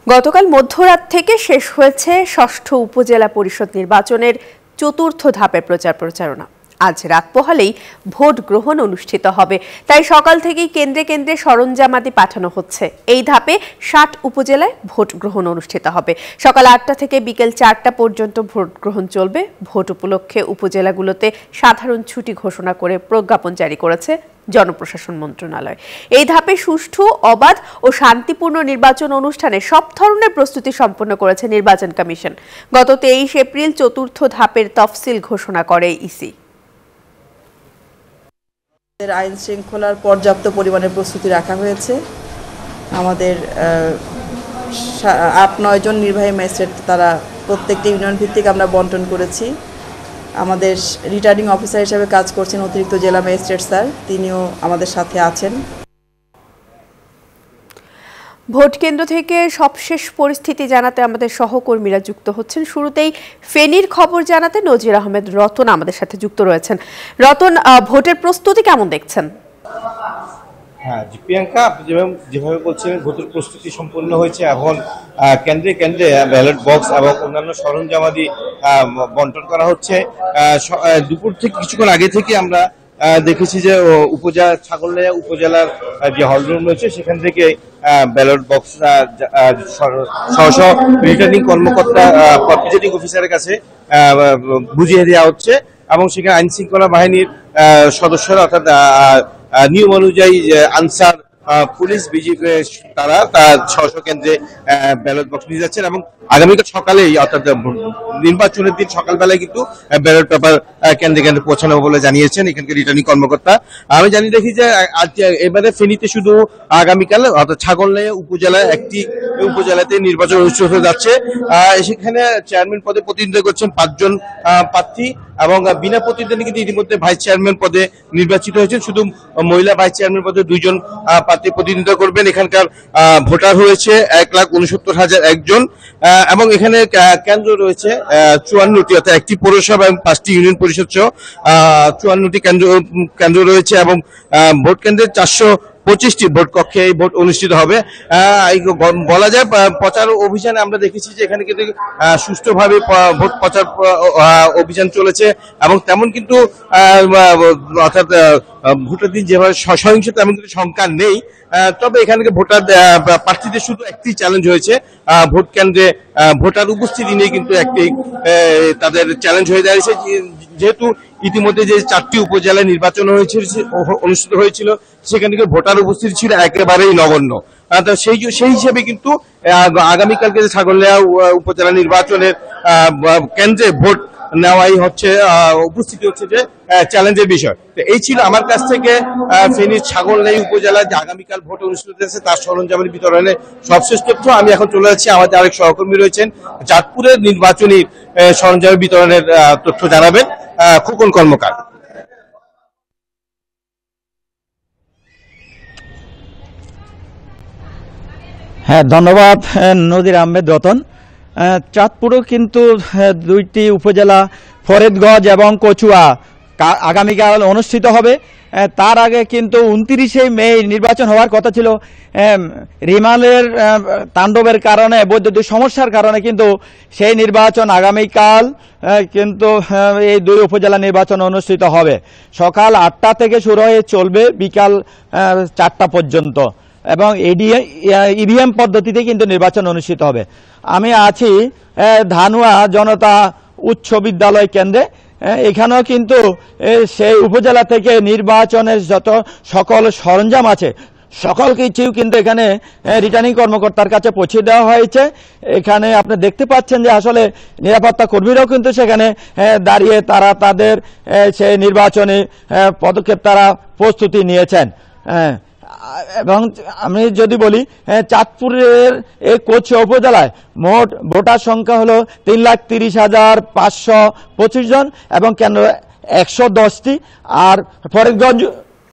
গতকাল মধ্যরাত থেকে শেষ হয়েছে ষষ্ঠ উপজেলা পরিষদ নির্বাচনের চতুর্থ ধাপের প্রচারণা। আজ রাত পোহালেই ভোট গ্রহণ অনুষ্ঠিত হবে, তাই সকাল থেকেই কেন্দ্রে কেন্দ্রে সরঞ্জামাদি পাঠানো হচ্ছে। এই ধাপে ৬০ উপজেলায় ভোট গ্রহণ অনুষ্ঠিত হবে। সকাল ৮টা থেকে বিকেল ৪টা পর্যন্ত ভোট গ্রহণ চলবে। ভোট উপলক্ষে উপজেলাগুলোতে সাধারণ ছুটি ঘোষণা করে প্রজ্ঞাপন জারি করেছে জনপ্রশাসন মন্ত্রণালয়। এই ধাপে সুষ্ঠু, অবাধ ও শান্তিপূর্ণ নির্বাচন অনুষ্ঠানে সব ধরনের প্রস্তুতি সম্পন্ন করেছে নির্বাচন কমিশন। গত ২৩ এপ্রিল চতুর্থ ধাপের তফসিল ঘোষণা করে ইসি। আইন শৃঙ্খলার পর্যাপ্ত পরিমাণে প্রস্তুতি রাখা হয়েছে। আমাদের ৮-৯ জন নির্বাহী ম্যাজিস্ট্রেট তারা প্রত্যেকটি ইউনিয়ন ভিত্তিক আমরা বন্টন করেছি। আমাদের রিটার্নিং অফিসার হিসেবে কাজ করছেন অতিরিক্ত জেলা ম্যাজিস্ট্রেট স্যার, তিনিও আমাদের সাথে আছেন। ভোট কেন্দ্র থেকে সবশেষ পরিস্থিতি জানাতে আমাদের সহকর্মীরা যুক্ত হচ্ছেন। শুরুতেই ফেনীর খবর জানাতে নজির আহমেদ রতন আমাদের সাথে যুক্ত রয়েছেন। রতন, ভোটের প্রস্তুতি কেমন দেখছেন? হ্যাঁ প্রিয়াঙ্কা, আপনি যেভাবে বলছেন ভোটের প্রস্তুতি সম্পূর্ণ হয়েছে। এখন কেন্দ্রে কেন্দ্রে ব্যালট বক্স এবং অন্যান্য সরঞ্জামাদি বন্টন করা হচ্ছে। দুপুর থেকে কিছুক্ষণ আগে থেকে আমরা দেখেছি যে ছাগলনাইয়া উপজেলার যে হলরুম রয়েছে সেখান থেকে ব্যালট বক্স সহ রিটার্নিং কর্মকর্তা প্রিজাইডিং অফিসারের কাছে বুঝিয়ে দেওয়া হচ্ছে এবং সেখানে আইন শৃঙ্খলা বাহিনীর সদস্যরা অর্থাৎ নিয়ম অনুযায়ী আনসার, পুলিশ, বিজিবি তারা স্ব কেন্দ্রে ব্যালট বক্স নিয়ে যাচ্ছেন এবং আগামীকাল সকালেই অর্থাৎ নির্বাচনের দিন সকালবেলায় কিন্তু ব্যালট পেপার কেন্দ্রে কেন্দ্রে পৌঁছানো বলে জানিয়েছেন এখানকার রিটার্নিং কর্মকর্তা। আমি জানিয়ে দেখি যে এবারে ফেনীতে শুধু আগামীকাল অর্থাৎ ছাগলনাইয়া উপজেলায় একটি উপজেলাতে নির্বাচন অনুষ্ঠিত হতে যাচ্ছে। সেখানে চেয়ারম্যান পদে প্রতিদ্বন্দ্বিতা করছেন ৫ জন প্রার্থী এবং বিনা প্রতিদ্বন্দ্বী কিন্তু ইতিমধ্যে ভাইস চেয়ারম্যান পদে নির্বাচিত হয়েছেন। শুধু মহিলা ভাইস চেয়ারম্যান পদে ২ জন প্রার্থী প্রতিনিধিত্ব করবেন। এখানকার ভোটার হয়েছে ১,৬৯,০০০ জন এবং এখানে কেন্দ্র রয়েছে ৫৪টি, অর্থাৎ একটি পৌরসভা এবং ৫টি ইউনিয়ন পরিষদ সহ ৫৪টি কেন্দ্র রয়েছে এবং ভোট কেন্দ্রে ৪২৫টি ভোট কক্ষে এই ভোট অনুষ্ঠিত হবে। বলা যায় প্রচার অভিযানে আমরা দেখেছি যে এখানে কিন্তু সুষ্ঠুভাবে ভোট প্রচার অভিযান চলেছে এবং তেমন কিন্তু অর্থাৎ ভোটের দিন যেভাবে সহিংসতা তেমন কিন্তু সংখ্যা নেই। তবে এখানে ভোটার প্রার্থীদের শুধু একটি চ্যালেঞ্জ হয়েছে, ভোট কেন্দ্রে ভোটার উপস্থিতি নিয়ে কিন্তু একটি তাদের চ্যালেঞ্জ হয়ে দাঁড়িয়েছে। যেহেতু ইতিমধ্যে যে ৪টি উপজেলায় নির্বাচন অনুষ্ঠিত হয়েছিল সেখানে ভোটার উপস্থিতি ছিল একেবারেই নগণ্য। সেই হিসেবে কিন্তু আগামীকালকে ছাগলনাইয়া উপজেলা নির্বাচনের কেন্দ্রে ভোট নেওয়াই হচ্ছে উপস্থিতি হচ্ছে যে চ্যালেঞ্জের বিষয়। তো এই ছিল আমার কাছ থেকে ফেনীর ছাগলনাইয়া উপজেলায় যে আগামীকাল ভোট অনুষ্ঠিত হচ্ছে তার সরঞ্জামের বিতরণে সবশেষ তথ্য। আমি এখন চলে যাচ্ছি, আমাদের আরেক সহকর্মী রয়েছেন চাঁদপুরের নির্বাচনী সরঞ্জামের বিতরণের তথ্য জানাবেন খোকন কর্মকার। হ্যাঁ, ধন্যবাদ নজির আহমেদ রতন। চাঁদপুরও কিন্তু ২টি উপজেলা ফরিদগঞ্জ এবং কচুয়া আগামীকাল অনুষ্ঠিত হবে। তার আগে কিন্তু ২৯শে মে নির্বাচন হওয়ার কথা ছিল। রিমালের তাণ্ডবের কারণে, বৈদ্যুতিক সমস্যার কারণে কিন্তু সেই নির্বাচন আগামীকাল কিন্তু এই ২ উপজেলা নির্বাচন অনুষ্ঠিত হবে। সকাল ৮টা থেকে শুরু হয়ে চলবে বিকাল ৪টা পর্যন্ত এবং ইভিএম পদ্ধতিতে কিন্তু নির্বাচন অনুষ্ঠিত হবে। আমি আছি ধানুয়া জনতা উচ্চ বিদ্যালয় কেন্দ্রে। এখানেও কিন্তু সেই উপজেলা থেকে নির্বাচনের যত সকল সরঞ্জাম আছে সকল কিছু কিন্তু এখানে রিটার্নিং কর্মকর্তার কাছে পৌঁছে দেওয়া হয়েছে। এখানে আপনি দেখতে পাচ্ছেন যে আসলে নিরাপত্তা কর্মীরাও কিন্তু সেখানে দাঁড়িয়ে তারা তাদের সেই নির্বাচনী পদক্ষেপ তারা প্রস্তুতি নিয়েছেন। এবং আমি যদি বলি চাঁদপুরের এই কচুয়া উপজেলায় মোট ভোটার সংখ্যা হলো ৩,৩০,৫২৫ জন এবং কেন্দ্র ১১০টি। আর ফরিদগঞ্জ